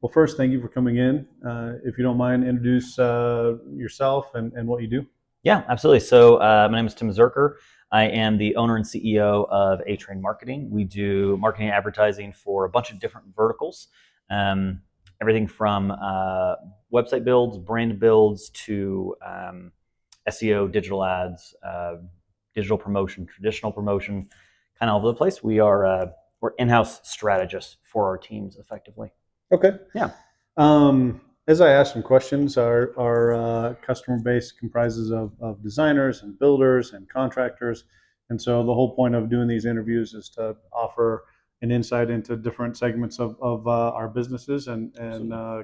Well, first, thank you for coming in. If you don't mind, introduce yourself and what you do. Yeah, absolutely. So my name is Tim Zerker. I am the owner and CEO of A-Train Marketing. We do marketing and advertising for a bunch of different verticals, um, everything from website builds, brand builds, to SEO, digital ads, digital promotion, traditional promotion, kind of all over the place. We're in-house strategists for our teams, effectively. Okay. Yeah. As I ask some questions, our customer base comprises of designers and builders and contractors. And so the whole point of doing these interviews is to offer an insight into different segments of our businesses and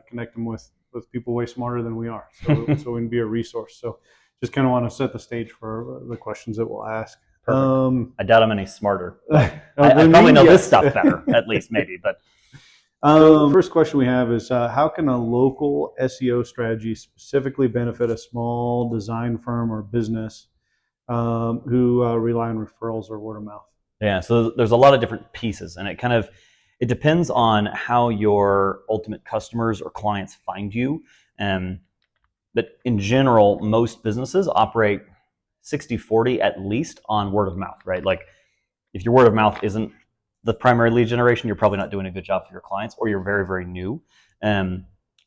connect them with people way smarter than we are. So we can be a resource. So just kind of want to set the stage for the questions that we'll ask. Perfect. I doubt I'm any smarter. I Than probably me, know this yes. stuff better, at least, maybe. But So the first question we have is, how can a local SEO strategy specifically benefit a small design firm or business who rely on referrals or word of mouth? yeah, so there's a lot of different pieces, and it depends on how your ultimate customers or clients find you. But in general, most businesses operate 60-40 at least on word of mouth, right? Like if your word of mouth isn't the primary lead generation, you're probably not doing a good job for your clients, or you're very, very new. The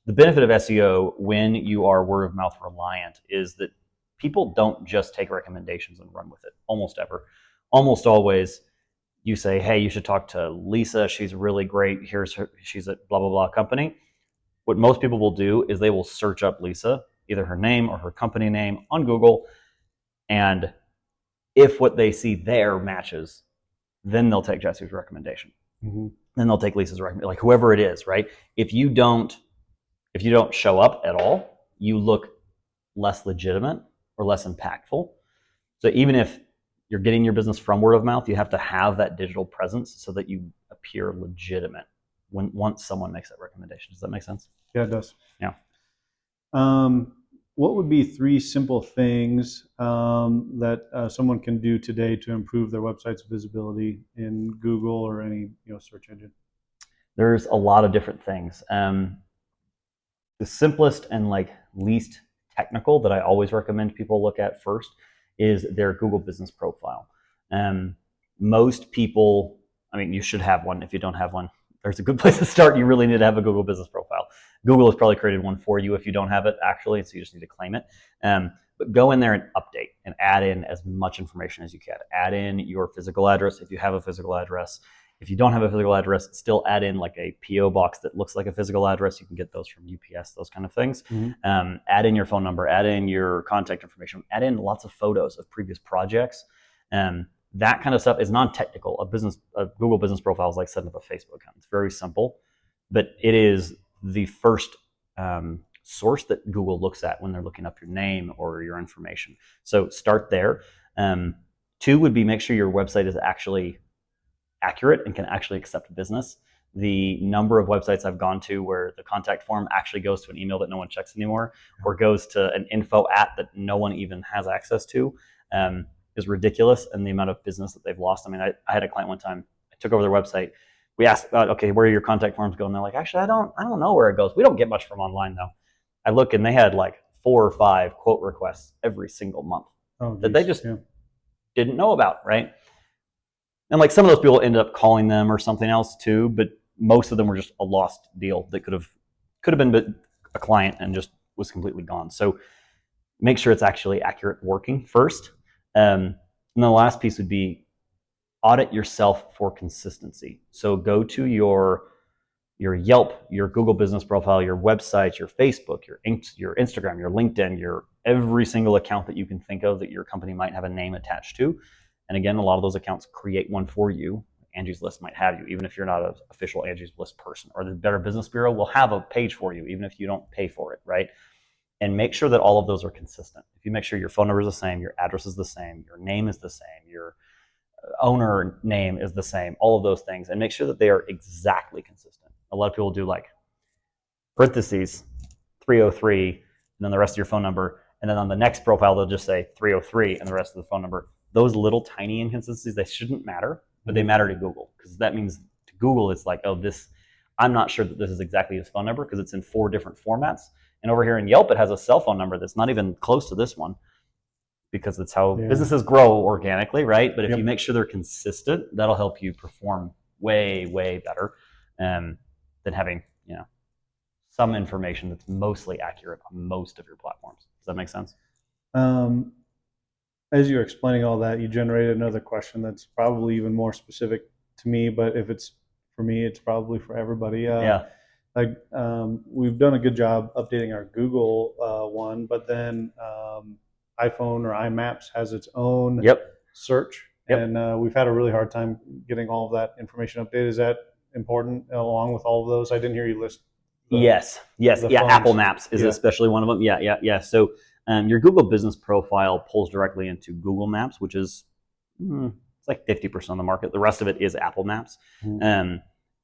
benefit of SEO when you are word of mouth reliant is that people don't just take recommendations and run with it, almost ever. Almost always, you say, hey, you should talk to Lisa. She's really great. She's at blah, blah, blah company. What most people will do is they will search up Lisa, either her name or her company name on Google. And if what they see there matches, then they'll take Jesse's recommendation. Mm-hmm. Then they'll take Lisa's recommendation, like whoever it is, right? If you don't show up at all, you look less legitimate or less impactful. So even if you're getting your business from word of mouth, you have to have that digital presence so that you appear legitimate once someone makes that recommendation. Does that make sense? Yeah, it does. Yeah. What would be three simple things that someone can do today to improve their website's visibility in Google or any search engine? There's a lot of different things. The simplest and least technical that I always recommend people look at first is their Google business profile. Most people, you should have one. If you don't have one, there's a good place to start. You really need to have a Google business profile. Google has probably created one for you if you don't have it, actually, so you just need to claim it. But go in there and update and add in as much information as you can. Add in your physical address if you have a physical address. If you don't have a physical address, still add in like a PO box that looks like a physical address. You can get those from UPS, those kind of things. Mm-hmm. Add in your phone number, add in your contact information, add in lots of photos of previous projects. That kind of stuff is non-technical. A Google business profile is like setting up a Facebook account. It's very simple, but it is the first source that Google looks at when they're looking up your name or your information. So start there. Two would be make sure your website is actually accurate and can actually accept business. The number of websites I've gone to where the contact form actually goes to an email that no one checks anymore, or goes to an info at that no one even has access to, is ridiculous. And the amount of business that they've lost. I had a client one time. I took over their website. We asked about, okay, where do your contact forms go? And they're like, actually, I don't know where it goes. We don't get much from online though. I look and they had like 4 or 5 quote requests every single month that they just didn't know about, right? And like some of those people ended up calling them or something else too, but most of them were just a lost deal that could have been a client and just was completely gone. So make sure it's actually accurate working first. And then the last piece would be audit yourself for consistency. So go to your Yelp, your Google business profile, your website, your Facebook, your Instagram, your LinkedIn, your every single account that you can think of that your company might have a name attached to. And again, a lot of those accounts create one for you. Angie's List might have you, even if you're not an official Angie's List person. Or the Better Business Bureau will have a page for you, even if you don't pay for it, right? And make sure that all of those are consistent. If you make sure your phone number is the same, your address is the same, your name is the same, your owner name is the same, all of those things, and make sure that they are exactly consistent. A lot of people do like parentheses 303 and then the rest of your phone number, and then on the next profile they'll just say 303 and the rest of the phone number. Those little tiny inconsistencies, they shouldn't matter, but they matter to Google, because that means to Google it's like, oh, this I'm not sure that this is exactly his phone number because it's in 4 different formats. And over here in Yelp, it has a cell phone number that's not even close to this one, because that's how businesses grow organically, right? But if you make sure they're consistent, that'll help you perform way, way better than having, some information that's mostly accurate on most of your platforms. Does that make sense? As you're explaining all that, you generated another question that's probably even more specific to me, but if it's for me, it's probably for everybody. We've done a good job updating our Google one, but then iPhone or iMaps has its own search, and we've had a really hard time getting all of that information updated. Is that important along with all of those? I didn't hear you list. Yes. Apple Maps is especially one of them. Yeah. So your Google Business Profile pulls directly into Google Maps, which is it's like 50% of the market. The rest of it is Apple Maps.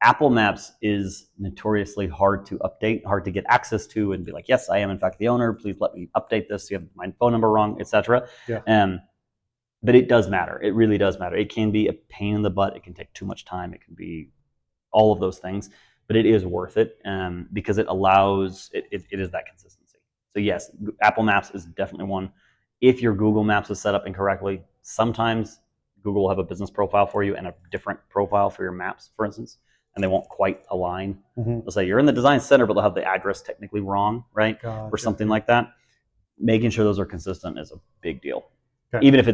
Apple Maps is notoriously hard to update, hard to get access to, and be like, yes, I am in fact the owner. Please let me update this. You have my phone number wrong, etc. But it does matter. It really does matter. It can be a pain in the butt. It can take too much time. It can be all of those things, but it is worth it because it allows, it is that consistency. So yes, Apple Maps is definitely one. If your Google Maps is set up incorrectly, sometimes Google will have a business profile for you and a different profile for your maps, for instance, and they won't quite align. They'll say you're in the design center, but they'll have the address technically wrong, right? Or something like that. Making sure those are consistent is a big deal. Even if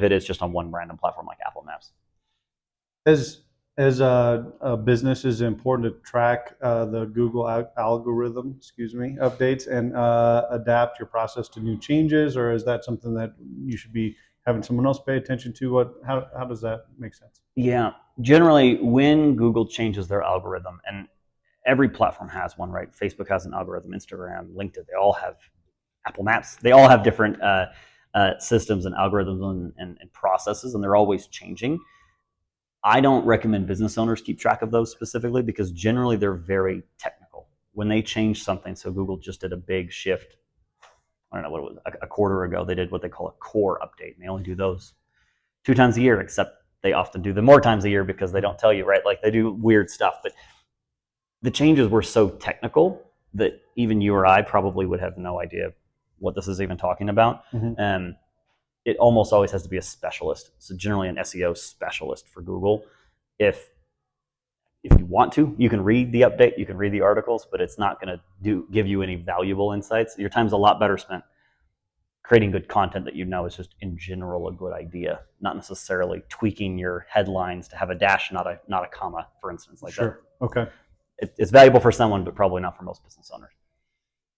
it is just on one random platform like Apple Maps. As a business, is it important to track the Google algorithm, updates and adapt your process to new changes, or is that something that you should be having someone else pay attention to? How does that make sense? Yeah, generally when Google changes their algorithm, and every platform has one, right? Facebook has an algorithm, Instagram, LinkedIn, they all have Apple Maps. They all have different systems and algorithms and processes, and they're always changing. I don't recommend business owners keep track of those specifically because generally they're very technical. When they change something, so Google just did a big shift, I don't know what it was, a quarter ago, they did what they call a core update. And they only do those 2 times a year, except they often do them more times a year because they don't tell you, right? Like they do weird stuff. But the changes were so technical that even you or I probably would have no idea what this is even talking about. It almost always has to be a specialist. So generally an SEO specialist for Google. If you want to, you can read the update, you can read the articles, but it's not going to give you any valuable insights. Your time's a lot better spent creating good content that is just in general a good idea, not necessarily tweaking your headlines to have a dash, not a comma, for instance, like that. Okay. It's valuable for someone, but probably not for most business owners.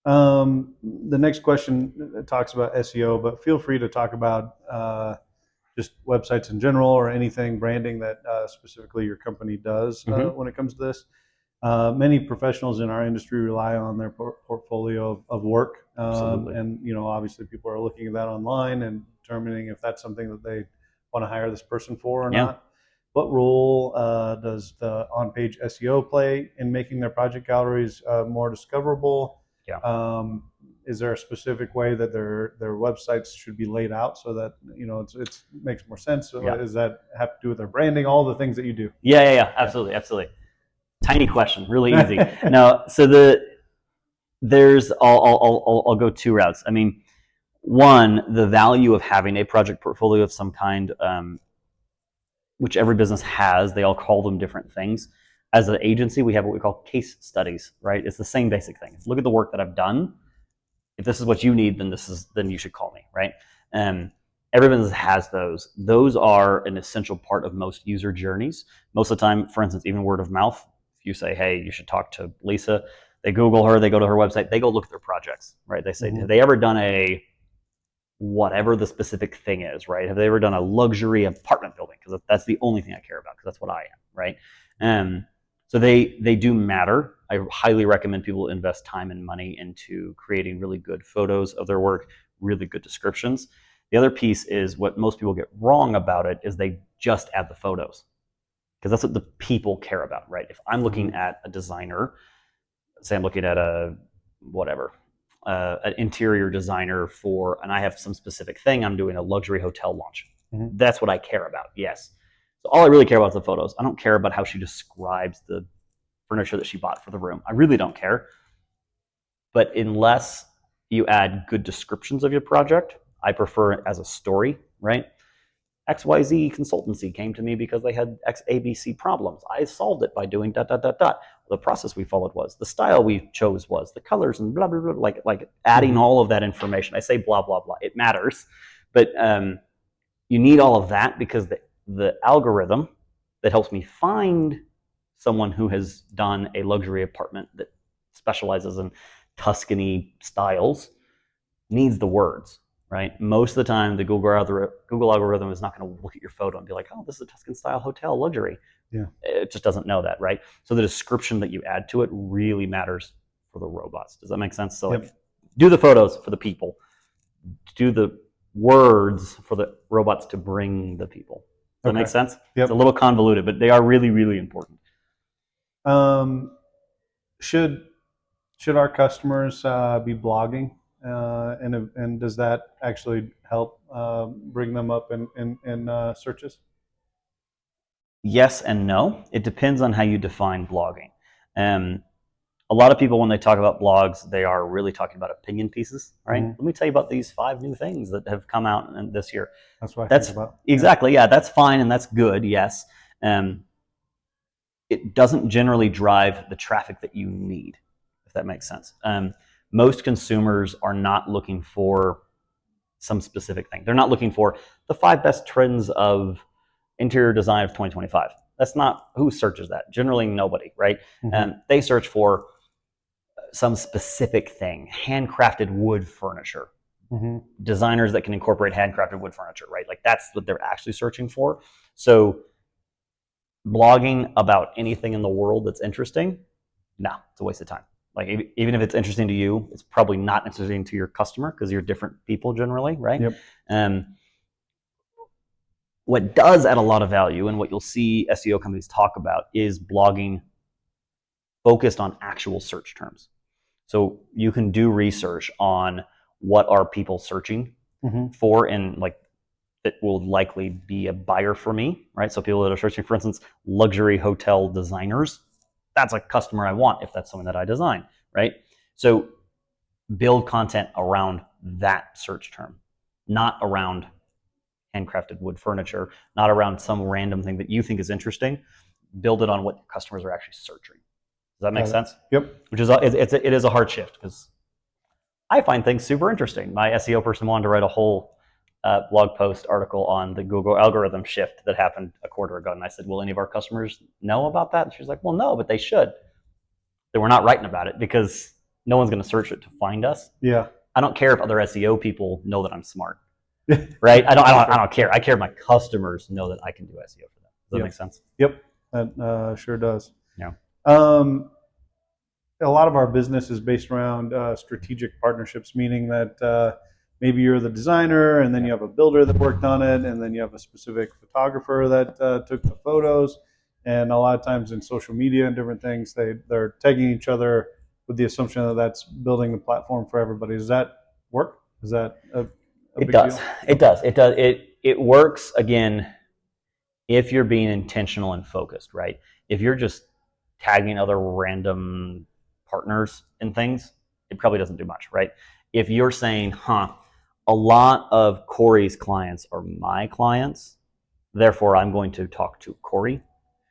The next question talks about SEO, but feel free to talk about just websites in general or anything branding that specifically your company does when it comes to this. Many professionals in our industry rely on their portfolio of work, and obviously people are looking at that online and determining if that's something that they want to hire this person for or not. What role does the on-page SEO play in making their project galleries more discoverable? Is there a specific way that their websites should be laid out so that it makes more sense? Does that have to do with their branding? All the things that you do? Yeah. Absolutely. Tiny question, really easy. No, so I'll go 2 routes. I mean, one, the value of having a project portfolio of some kind, which every business has. They all call them different things. As an agency, we have what we call case studies, right? It's the same basic thing. Look at the work that I've done. If this is what you need, then you should call me, right? Every business has those. Those are an essential part of most user journeys. Most of the time, for instance, even word of mouth. If you say, hey, you should talk to Lisa, they Google her, they go to her website, they go look at their projects, right? They say, have they ever done a whatever the specific thing is, right? Have they ever done a luxury apartment building? Because that's the only thing I care about, because that's what I am, right? So they do matter. I highly recommend people invest time and money into creating really good photos of their work, really good descriptions. The other piece is what most people get wrong about it is they just add the photos, because that's what the people care about, right? If I'm looking at a designer, say I'm looking at an interior designer and I have some specific thing, I'm doing a luxury hotel launch. That's what I care about, yes. So all I really care about is the photos. I don't care about how she describes the furniture that she bought for the room. I really don't care. But unless you add good descriptions of your project, I prefer it as a story, right? XYZ consultancy came to me because they had XABC problems. I solved it by doing ... The process we followed was, the style we chose was, the colors and blah, blah, blah, like adding all of that information. I say blah, blah, blah. It matters. But you need all of that because the algorithm that helps me find someone who has done a luxury apartment that specializes in Tuscany styles needs the words. Right? Most of the time, the Google algorithm is not going to look at your photo and be like, oh, this is a Tuscan style hotel luxury. Yeah. It just doesn't know that, right? So the description that you add to it really matters for the robots. Does that make sense? So like, do the photos for the people. Do the words for the robots to bring the people. Does that make sense? Yep. It's a little convoluted, but they are really, really important. Should our customers be blogging? And does that actually help bring them up in searches? Yes and no. It depends on how you define blogging. A lot of people, when they talk about blogs, they are really talking about opinion pieces, right? Let me tell you about these 5 new things that have come out this year. That's what I think about. Exactly, yeah, that's fine and that's good, yes. It doesn't generally drive the traffic that you need, if that makes sense. Most consumers are not looking for some specific thing. They're not looking for the 5 best trends of interior design of 2025. That's not, who searches that? Generally nobody, right? They search for some specific thing, handcrafted wood furniture. Designers that can incorporate handcrafted wood furniture, right? Like that's what they're actually searching for. So blogging about anything in the world that's interesting, no, it's a waste of time. Like even if it's interesting to you, it's probably not interesting to your customer because you're different people generally, right? Yep. What does add a lot of value and what you'll see SEO companies talk about is blogging focused on actual search terms. So you can do research on what are people searching for, and like it will likely be a buyer for me, right? So people that are searching, for instance, luxury hotel designers, that's a customer I want if that's something that I design, right? So build content around that search term, not around handcrafted wood furniture, not around some random thing that you think is interesting. Build it on what customers are actually searching. Does that make sense? Yep. Which is it is a hard shift because I find things super interesting. My SEO person wanted to write a whole blog post article on the Google algorithm shift that happened a quarter ago, and I said, "Will any of our customers know about that?" And she's like, "Well, no, but they should." Then we're not writing about it because no one's going to search it to find us. Yeah. I don't care if other SEO people know that I'm smart, right? I don't care. I care if my customers know that I can do SEO for them. Does that make sense? Yep, that sure does. Yeah. A lot of our business is based around strategic partnerships, meaning that maybe you're the designer and then you have a builder that worked on it, and then you have a specific photographer that took the photos. And a lot of times in social media and different things, they're tagging each other with the assumption that that's building the platform for everybody. Does that work? Is that a big deal? It does. It works, again, if you're being intentional and focused, right? If you're just tagging other random partners and things, it probably doesn't do much, right? If you're saying, a lot of Corey's clients are my clients, therefore I'm going to talk to Corey,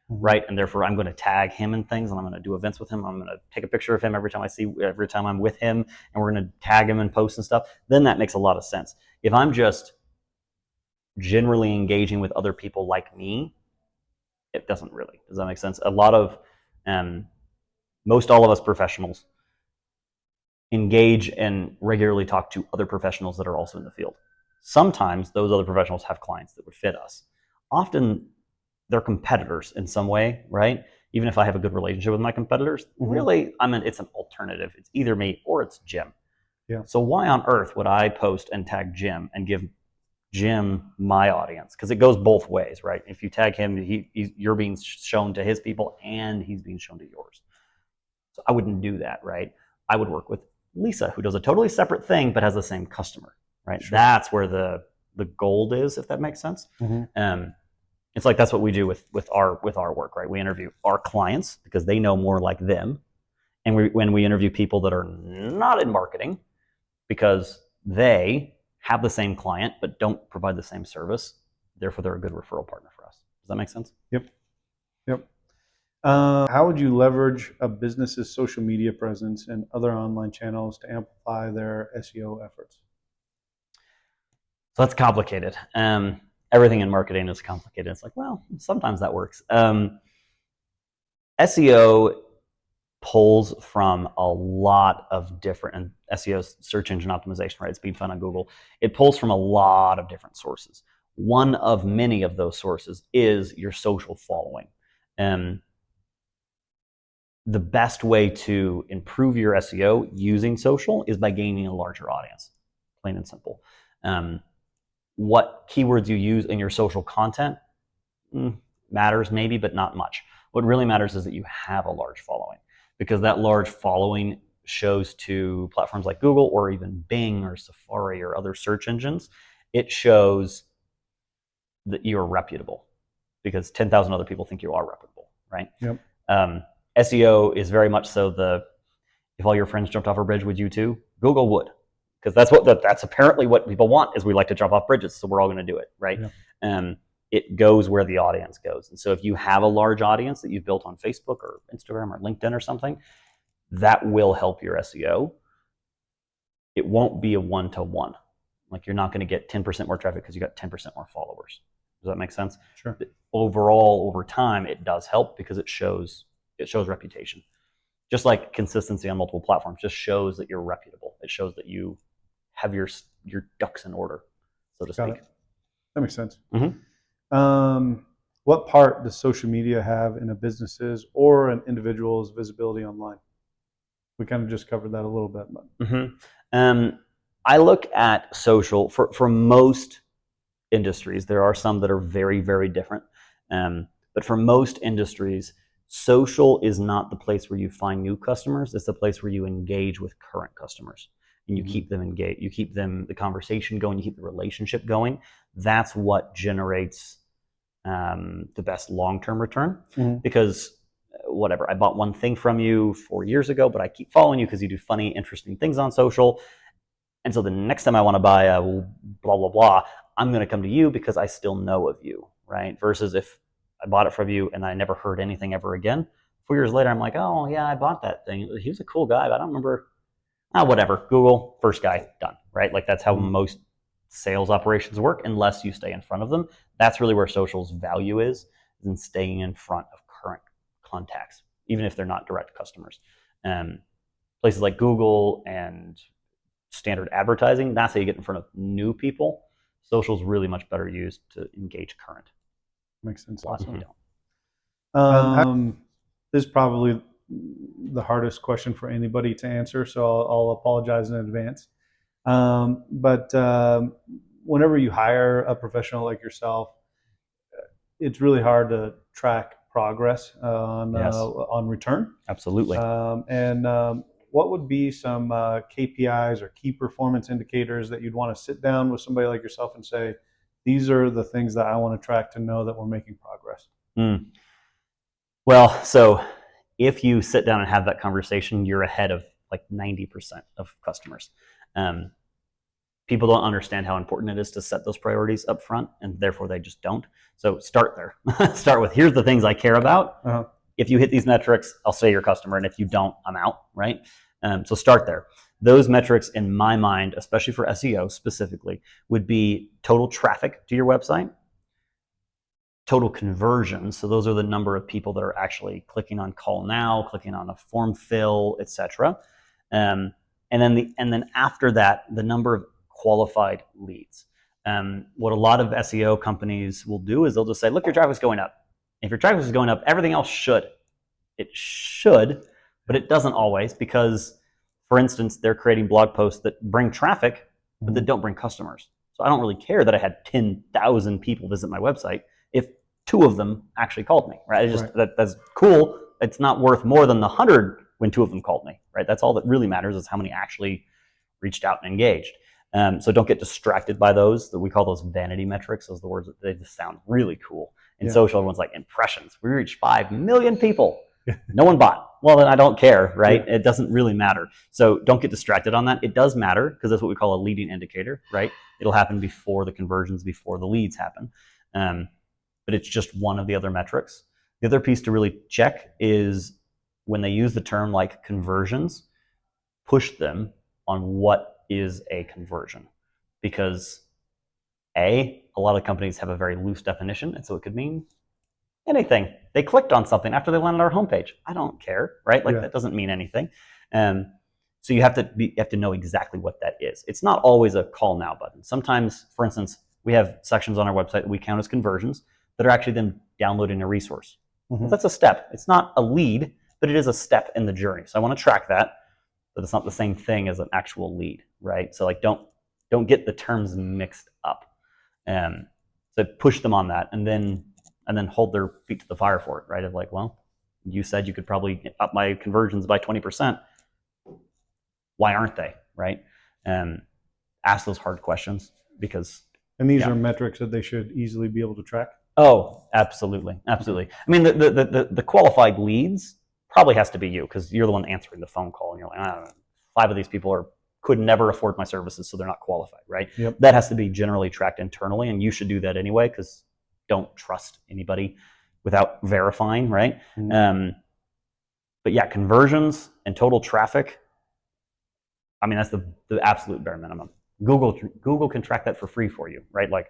right? And therefore I'm going to tag him in things, and I'm going to do events with him. I'm going to take a picture of him every time I'm with him, and we're going to tag him in posts and stuff. Then that makes a lot of sense. If I'm just generally engaging with other people like me, it doesn't really. Does that make sense? A lot of, most all of us professionals engage and regularly talk to other professionals that are also in the field. Sometimes those other professionals have clients that would fit us. Often they're competitors in some way, right? Even if I have a good relationship with my competitors, really, it's an alternative. It's either me or it's Jim. Yeah. So why on earth would I post and tag Jim and give Jim my audience? Because it goes both ways, right? If you tag him, you're being shown to his people and he's being shown to yours. So I wouldn't do that, right? I would work with Lisa, who does a totally separate thing but has the same customer, right? Sure. That's where the gold is, if that makes sense. And It's like that's what we do with our work, right? We interview our clients because they know more like them, and when we interview people that are not in marketing because they have the same client but don't provide the same service, therefore they're a good referral partner for us. Does that make sense? Yep. How would you leverage a business's social media presence and other online channels to amplify their SEO efforts? So that's complicated. Everything in marketing is complicated. It's like, well, sometimes that works. SEO pulls from a lot of different, and SEO is search engine optimization, right? It's being found on Google. It pulls from a lot of different sources. One of many of those sources is your social following. The best way to improve your SEO using social is by gaining a larger audience, plain and simple. What keywords you use in your social content matters maybe, but not much. What really matters is that you have a large following, because that large following shows to platforms like Google or even Bing or Safari or other search engines, it shows that you're reputable because 10,000 other people think you are reputable, right? Yep. SEO is very much so if all your friends jumped off a bridge, would you too? Google would, because that's apparently what people want, is we like to jump off bridges, so we're all going to do it, right? Yeah. It goes where the audience goes. And so if you have a large audience that you've built on Facebook or Instagram or LinkedIn or something, that will help your SEO. It won't be a one-to-one. Like, you're not going to get 10% more traffic because you got 10% more followers. Does that make sense? Sure. Overall, over time, it does help because it shows reputation. Just like consistency on multiple platforms just shows that you're reputable. It shows that you have your ducks in order, so to speak. That makes sense. Mm-hmm. What part does social media have in a business's or an individual's visibility online? We kind of just covered that a little bit. But. Mm-hmm. I look at social for most industries. There are some that are very, very different. But for most industries, social is not the place where you find new customers. It's the place where you engage with current customers and you keep them engaged. You keep the conversation going. You keep the relationship going. That's what generates the best long-term return. Because whatever, I bought one thing from you 4 years ago, but I keep following you because you do funny, interesting things on social. And so the next time I want to buy a blah, blah, blah, I'm going to come to you because I still know of you, right? Versus if I bought it from you and I never heard anything ever again, 4 years later, I'm like, oh yeah, I bought that thing. He was a cool guy, but I don't remember. Whatever. Google, first guy, done, right? Like, that's how most sales operations work, unless you stay in front of them. That's really where social's value is in staying in front of current contacts, even if they're not direct customers. Places like Google and standard advertising, that's how you get in front of new people. Social's really much better used to engage current. Makes sense. Awesome. This is probably the hardest question for anybody to answer, so I'll apologize in advance. But whenever you hire a professional like yourself, it's really hard to track progress on return. Absolutely. What would be some KPIs or key performance indicators that you'd want to sit down with somebody like yourself and say, these are the things that I want to track to know that we're making progress? Well, so if you sit down and have that conversation, you're ahead of like 90% of customers. People don't understand how important it is to set those priorities up front, and therefore they just don't. So start there. Start with, here's the things I care about. If you hit these metrics, I'll stay your customer, and if you don't, I'm out, right? So start there. Those metrics, in my mind, especially for SEO specifically, would be total traffic to your website, total conversions. So those are the number of people that are actually clicking on call now, clicking on a form fill, etc. And then after that, the number of qualified leads. What a lot of SEO companies will do is they'll just say, look, your traffic's going up. If your traffic is going up, everything else should. It should, but it doesn't always, because, for instance, they're creating blog posts that bring traffic, but that don't bring customers. So I don't really care that I had 10,000 people visit my website if 2 of them actually called me, right? That's cool. It's not worth more than the 100 when 2 of them called me, right? That's all that really matters, is how many actually reached out and engaged. So don't get distracted by those. We call those vanity metrics. Those are the words that they just sound really cool. In Yeah. social, everyone's like, impressions. We reached 5 million people. No one bought. Well, then I don't care, right? Yeah. It doesn't really matter. So don't get distracted on that. It does matter because that's what we call a leading indicator, right? It'll happen before the conversions, before the leads happen. But it's just one of the other metrics. The other piece to really check is when they use the term like conversions, push them on what is a conversion. Because a lot of companies have a very loose definition, and so it could mean anything. They clicked on something after they landed on our homepage. I don't care, right? Like that doesn't mean anything. So you have to know exactly what that is. It's not always a call now button. Sometimes, for instance, we have sections on our website that we count as conversions that are actually then downloading a resource. Well, that's a step. It's not a lead, but it is a step in the journey. So I want to track that, but it's not the same thing as an actual lead, right? So like don't get the terms mixed up. So push them on that, and then hold their feet to the fire for it, right? Of like, well, you said you could probably up my conversions by 20%. Why aren't they, right? Ask those hard questions because. And these are metrics that they should easily be able to track? Oh, absolutely. Absolutely. I mean, the qualified leads probably has to be you because you're the one answering the phone call and you're like, I don't know, 5 of these people could never afford my services, so they're not qualified, right? Yep. That has to be generally tracked internally, and you should do that anyway because don't trust anybody without verifying, right? But yeah, conversions and total traffic, I mean, that's the absolute bare minimum. Google can track that for free for you, right? Like,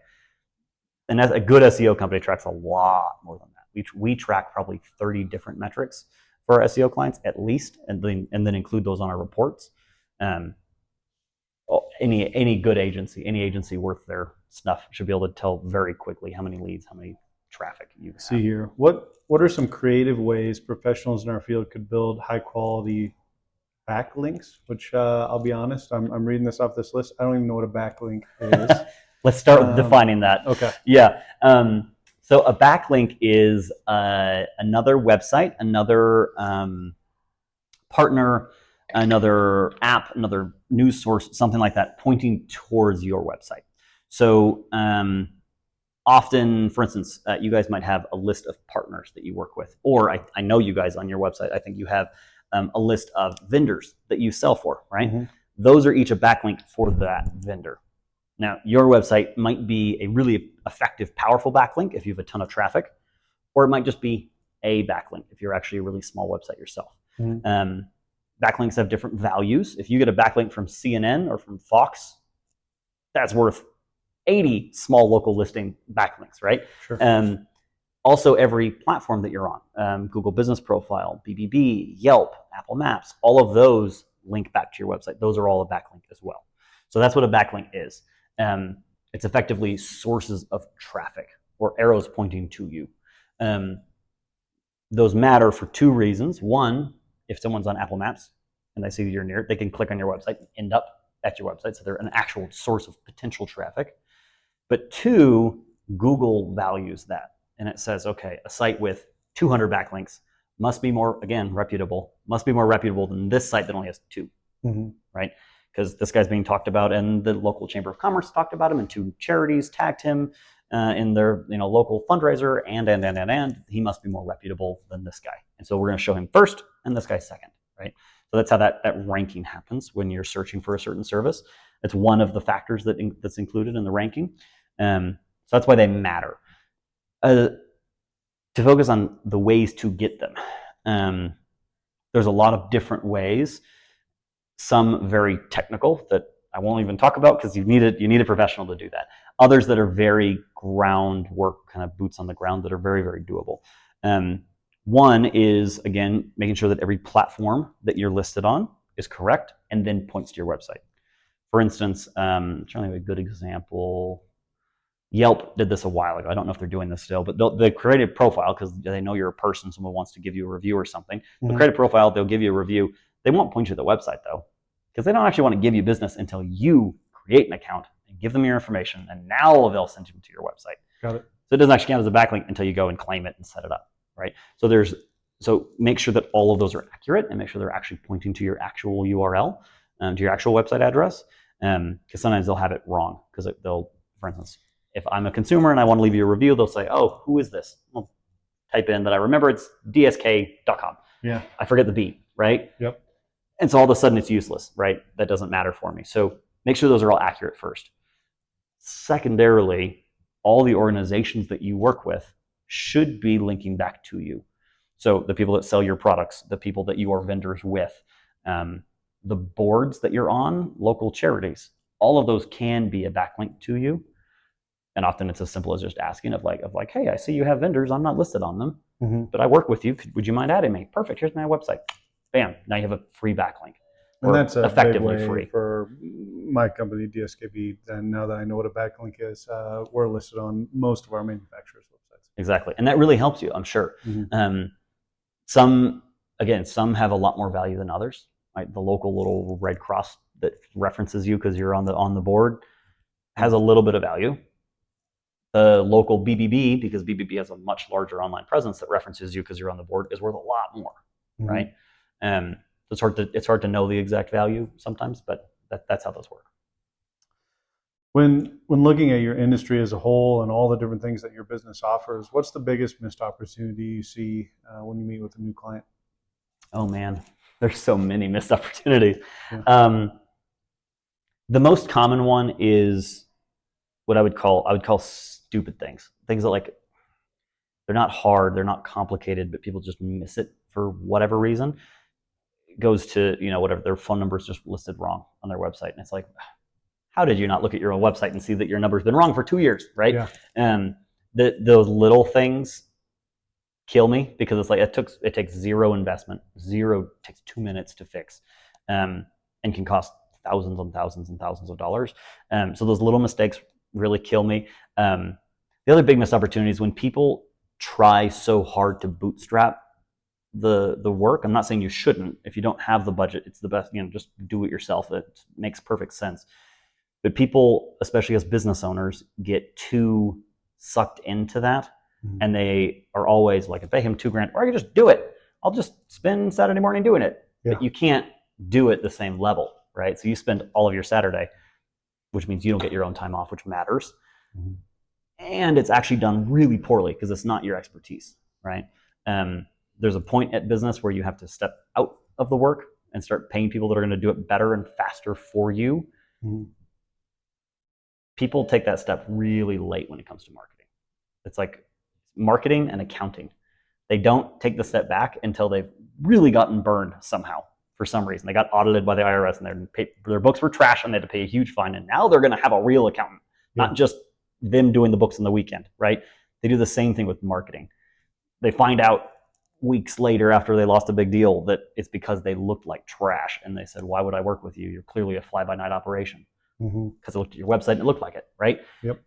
and as a good SEO company tracks a lot more than that. We track probably 30 different metrics for our SEO clients at least, and then include those on our reports. Any good agency, any agency worth their snuff should be able to tell very quickly how many leads, how many traffic you have. See here, what are some creative ways professionals in our field could build high quality backlinks? Which I'll be honest, I'm reading this off this list. I don't even know what a backlink is. Let's start with defining that. Okay. Yeah. So a backlink is another website, another partner, another app, another news source, something like that, pointing towards your website. So often, for instance, you guys might have a list of partners that you work with, or I know you guys on your website, I think you have a list of vendors that you sell for, right? Those are each a backlink for that vendor. Now, your website might be a really effective, powerful backlink if you have a ton of traffic, or it might just be a backlink if you're actually a really small website yourself. Backlinks have different values. If you get a backlink from CNN or from Fox, that's worth 80 small local listing backlinks, right? Sure. Also, every platform that you're on, Google Business Profile, BBB, Yelp, Apple Maps, all of those link back to your website. Those are all a backlink as well. So that's what a backlink is. It's effectively sources of traffic or arrows pointing to you. Those matter for 2 reasons. One, if someone's on Apple Maps and they see that you're near it, they can click on your website and end up at your website. So they're an actual source of potential traffic. But 2, Google values that. And it says, okay, a site with 200 backlinks must be more, again, reputable, must be more reputable than this site that only has 2, right? Because this guy's being talked about and the local Chamber of Commerce talked about him and 2 charities tagged him in their local fundraiser and he must be more reputable than this guy. And so we're going to show him first and this guy second, right? So that's how that ranking happens when you're searching for a certain service. It's one of the factors that's included in the ranking. So that's why they matter. To focus on the ways to get them, there's a lot of different ways. Some very technical that I won't even talk about because you need a professional to do that. Others that are very groundwork, kind of boots on the ground, that are very, very doable. One is, again, making sure that every platform that you're listed on is correct and then points to your website. For instance, I'm trying to have a good example. Yelp did this a while ago. I don't know if they're doing this still, but they created a profile because they know you're a person, someone wants to give you a review or something. They'll create a profile, they'll give you a review. They won't point you to the website though, because they don't actually want to give you business until you create an account and give them your information, and now they'll send you to your website. Got it. So it doesn't actually count as a backlink until you go and claim it and set it up, right? So make sure that all of those are accurate and make sure they're actually pointing to your actual URL, to your actual website address, because sometimes they'll have it wrong because they'll, for instance, if I'm a consumer and I want to leave you a review, they'll say, oh, who is this? Well, type in that I remember it's dsk.com. Yeah. I forget the B, right? Yep. And so all of a sudden it's useless, right? That doesn't matter for me. So make sure those are all accurate first. Secondarily, all the organizations that you work with should be linking back to you. So the people that sell your products, the people that you are vendors with, the boards that you're on, local charities, all of those can be a backlink to you. And often it's as simple as just asking of like, hey, I see you have vendors. I'm not listed on them, but I work with you. Would you mind adding me? Perfect. Here's my website. Bam. Now you have a free backlink. And that's a effectively big way free for my company, DSKB. And now that I know what a backlink is, we're listed on most of our manufacturers' websites. Exactly. And that really helps you, I'm sure. Some have a lot more value than others. Right? The local little red cross that references you because you're on the board has a little bit of value. The local BBB, because BBB has a much larger online presence that references you because you're on the board, is worth a lot more, right? It's hard to know the exact value sometimes, but that's how those work. When looking at your industry as a whole and all the different things that your business offers, what's the biggest missed opportunity you see when you meet with a new client? Oh man, there's so many missed opportunities. Yeah. The most common one is what I would call stupid things. Things that like they're not hard, they're not complicated, but people just miss it for whatever reason. It goes to whatever their phone number is just listed wrong on their website, and it's like, how did you not look at your own website and see that your number's been wrong for 2 years, right? Yeah. Those little things kill me because it's like it takes zero investment, takes 2 minutes to fix, and can cost thousands and thousands and thousands of dollars. So those little mistakes really kill me. The other big missed opportunity is when people try so hard to bootstrap the work. I'm not saying you shouldn't. If you don't have the budget, it's the best, just do it yourself. It makes perfect sense. But people, especially as business owners, get too sucked into that. And they are always like, I pay him $2,000, or I can just do it. I'll just spend Saturday morning doing it. Yeah. But you can't do it the same level, right? So you spend all of your Saturday, which means you don't get your own time off, which matters. And it's actually done really poorly because it's not your expertise, right? There's a point at business where you have to step out of the work and start paying people that are going to do it better and faster for you. People take that step really late when it comes to marketing. It's like marketing and accounting. They don't take the step back until they've really gotten burned somehow for some reason. They got audited by the IRS and their books were trash and they had to pay a huge fine. And now they're going to have a real accountant, not just them doing the books on the weekend, right? They do the same thing with marketing. They find out weeks later after they lost a big deal that it's because they looked like trash. And they said, why would I work with you? You're clearly a fly-by-night operation. Because I looked at your website and it looked like it, right? Yep.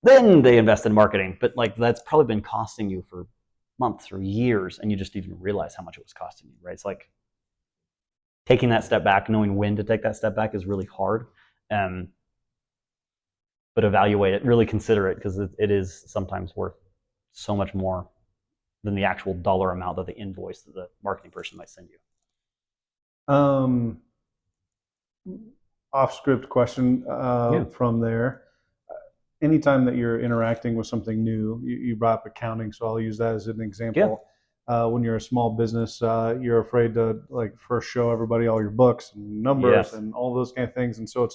Then they invest in marketing, but like that's probably been costing you for months or years, and you just didn't even realize how much it was costing you, right? It's like taking that step back, knowing when to take that step back is really hard. But evaluate it, really consider it, because it is sometimes worth so much more than the actual dollar amount that the invoice that the marketing person might send you. Off-script question from there. Anytime that you're interacting with something new, you brought up accounting, so I'll use that as an example. When you're a small business, you're afraid to first show everybody all your books and numbers and all those kind of things, and so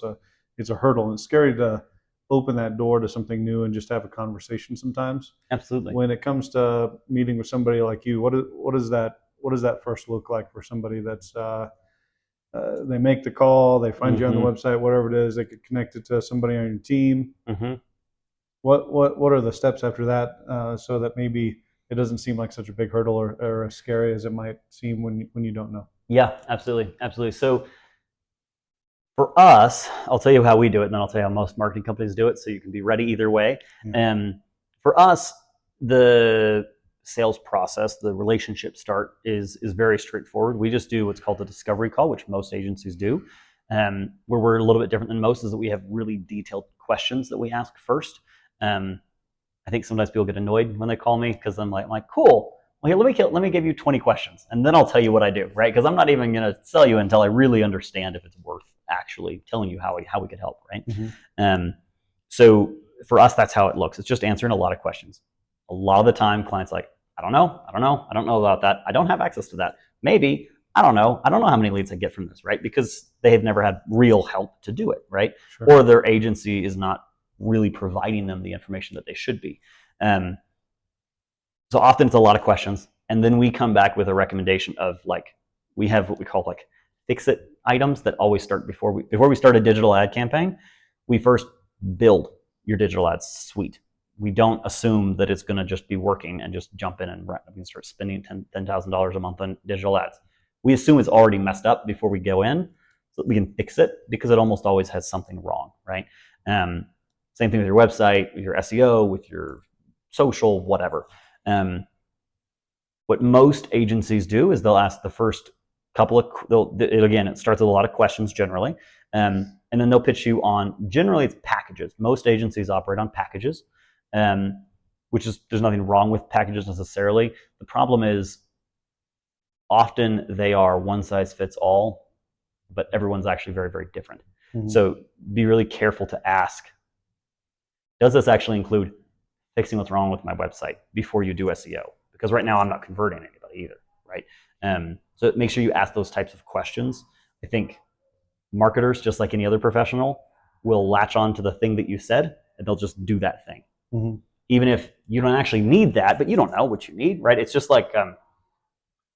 it's a hurdle, and it's scary to open that door to something new and just have a conversation sometimes. Absolutely. When it comes to meeting with somebody like you, what does that first look like for somebody that's they make the call, they find you on the website, whatever it is, they get connected to somebody on your team. What are the steps after that, so that maybe it doesn't seem like such a big hurdle or as scary as it might seem when you don't know? Yeah, absolutely. So for us, I'll tell you how we do it, and then I'll tell you how most marketing companies do it, so you can be ready either way. For us, the sales process, the relationship start is very straightforward. We just do what's called the discovery call, which most agencies do. Where we're a little bit different than most is that we have really detailed questions that we ask first. I think sometimes people get annoyed when they call me because I'm like, cool. Well, here, let me give you 20 questions, and then I'll tell you what I do, right? Because I'm not even going to sell you until I really understand if it's worth actually telling you how we could help, right? So for us, that's how it looks. It's just answering a lot of questions. A lot of the time, clients are like, I don't know about that. I don't have access to that. Maybe, I don't know how many leads I get from this, right? Because they have never had real help to do it, right? Sure. Or their agency is not really providing them the information that they should be. So often it's a lot of questions. And then we come back with a recommendation of like, we have what we call like fix-it items that always start before we start a digital ad campaign. We first build your digital ads suite. We don't assume that it's going to just be working and just jump in and start spending $10,000 a month on digital ads. We assume it's already messed up before we go in, so that we can fix it, because it almost always has something wrong, right? Same thing with your website, with your SEO, with your social, whatever. What most agencies do is they'll ask the first couple of, again, it starts with a lot of questions generally, and then they'll pitch you on, generally it's packages. Most agencies operate on packages, which is, there's nothing wrong with packages necessarily. The problem is often they are one size fits all, but everyone's actually very, very different. Mm-hmm. So be really careful to ask, does this actually include fixing what's wrong with my website before you do SEO? Because right now I'm not converting anybody either, right? So make sure you ask those types of questions. I think marketers, just like any other professional, will latch on to the thing that you said, and they'll just do that thing. Mm-hmm. Even if you don't actually need that, but you don't know what you need, right? It's just like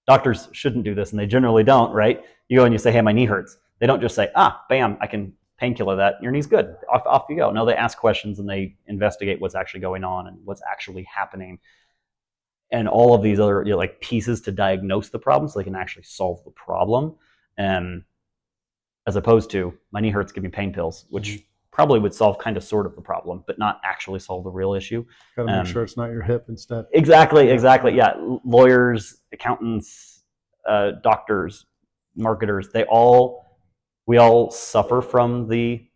doctors shouldn't do this, and they generally don't, right? You go and you say, hey, my knee hurts. They don't just say, bam, I can painkiller that, your knee's good, off you go. No, they ask questions and they investigate what's actually going on and what's actually happening, and all of these other like pieces to diagnose the problem so they can actually solve the problem, as opposed to my knee hurts, give me pain pills, which probably would solve kind of sort of the problem, but not actually solve the real issue. Got to make sure it's not your hip instead. Exactly. Yeah, lawyers, accountants, doctors, marketers, we all suffer from the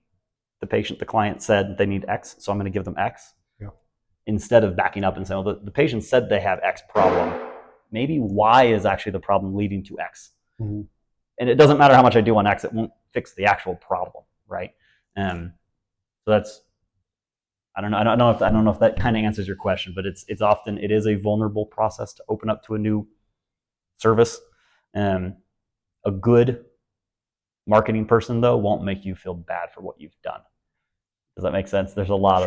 client said they need X, so I'm going to give them X. Yeah. Instead of backing up and saying, well, the patient said they have X problem. Maybe Y is actually the problem leading to X. Mm-hmm. And it doesn't matter how much I do on X, it won't fix the actual problem, right? So that's, I don't know if that kind of answers your question, but it's often, it is a vulnerable process to open up to a new service. A good marketing person, though, won't make you feel bad for what you've done. Does that make sense? There's a lot.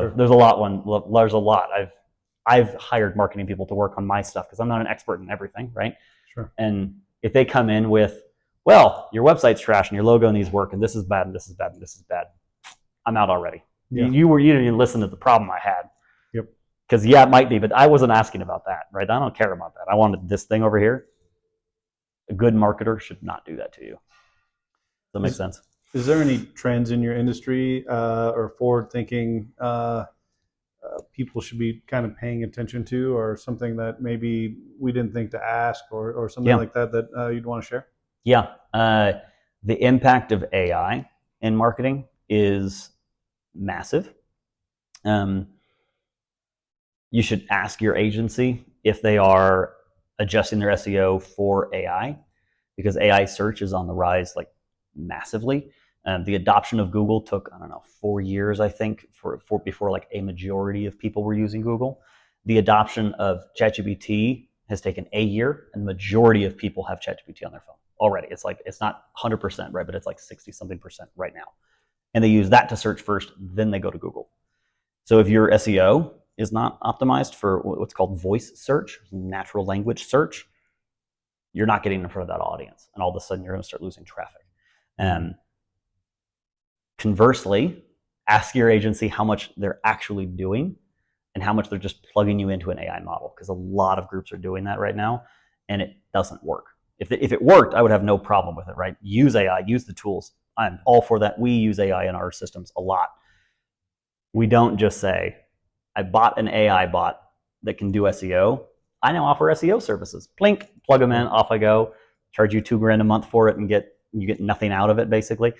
I've hired marketing people to work on my stuff because I'm not an expert in everything, right? Sure. And if they come in with, well, your website's trash and your logo needs work and this is bad and this is bad and this is bad, I'm out already. Yeah. You didn't even listen to the problem I had. Yep. Because it might be, but I wasn't asking about that, right? I don't care about that. I wanted this thing over here. A good marketer should not do that to you. Does that make sense? Is there any trends in your industry or forward-thinking people should be kind of paying attention to, or something that maybe we didn't think to ask, or something like that you'd want to share? Yeah. The impact of AI in marketing is massive. You should ask your agency if they are adjusting their SEO for AI, because AI search is on the rise like massively. The adoption of Google took, 4 years, I think, before like a majority of people were using Google. The adoption of ChatGPT has taken a year, and the majority of people have ChatGPT on their phone already. It's not 100%, right, but it's like 60-something% right now. And they use that to search first, then they go to Google. So if your SEO is not optimized for what's called voice search, natural language search, you're not getting in front of that audience, and all of a sudden you're going to start losing traffic. Conversely, ask your agency how much they're actually doing and how much they're just plugging you into an AI model, because a lot of groups are doing that right now, and it doesn't work. If it worked, I would have no problem with it, right? Use AI, use the tools. I'm all for that. We use AI in our systems a lot. We don't just say, I bought an AI bot that can do SEO. I now offer SEO services. Plink, plug them in, off I go. Charge you $2,000 a month for it, and you get nothing out of it, basically.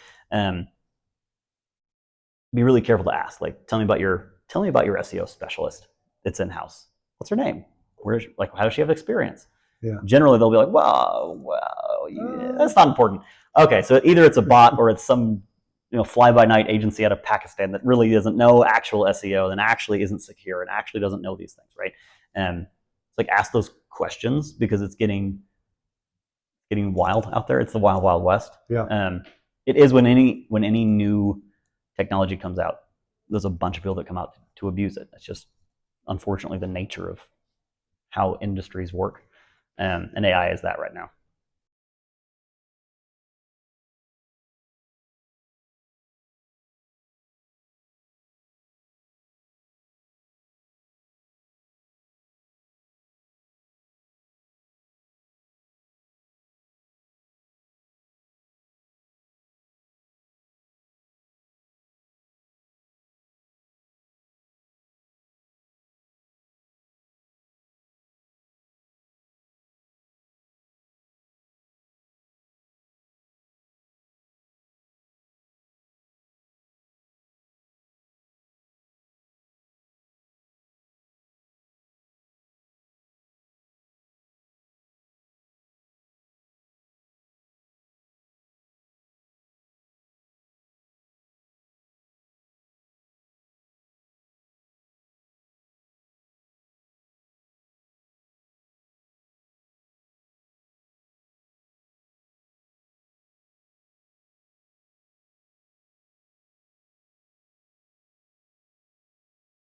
Be really careful to ask. Like, tell me about your SEO specialist that's in house. What's her name? How does she have experience? Yeah. Generally, they'll be like, yeah, that's not important. Okay, so either it's a bot or it's some fly-by-night agency out of Pakistan that really doesn't know actual SEO, and actually isn't secure, and actually doesn't know these things, right? And it's like, ask those questions, because it's getting wild out there. It's the wild, wild west. Yeah. It is when any new technology comes out, there's a bunch of people that come out to abuse it. It's just, unfortunately, the nature of how industries work, and AI is that right now.